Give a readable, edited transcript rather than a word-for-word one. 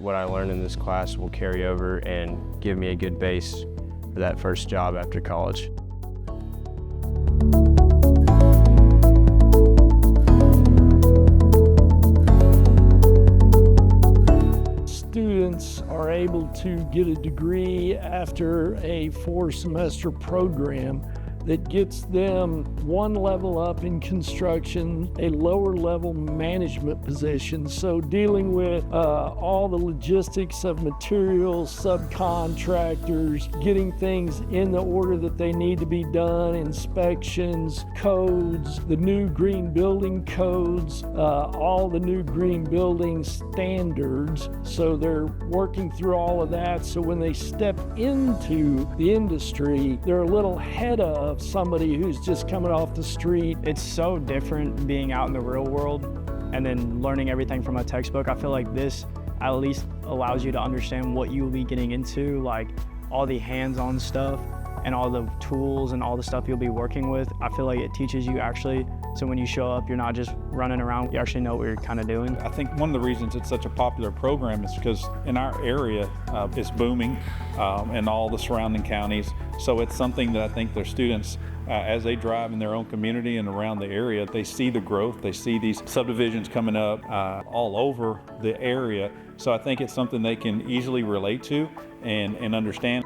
what I learned in this class will carry over and give me a good base for that first job after college. Students are able to get a degree after a 4-semester program that gets them one level up in construction, a lower level management position. So dealing with all the logistics of materials, subcontractors, getting things in the order that they need to be done, inspections, codes, the new green building codes, all the new green building standards. So they're working through all of that. So when they step into the industry, they're a little ahead of somebody who's just coming off the street. It's so different being out in the real world and then learning everything from a textbook. I feel like this at least allows you to understand what you'll be getting into, like all the hands-on stuff and all the tools and all the stuff you'll be working with. I feel like it teaches you actually, so when you show up, you're not just running around, you actually know what you're kind of doing. I think one of the reasons it's such a popular program is because in our area, it's booming in all the surrounding counties. So it's something that I think their students, as they drive in their own community and around the area, they see the growth, they see these subdivisions coming up all over the area. So I think it's something they can easily relate to and understand.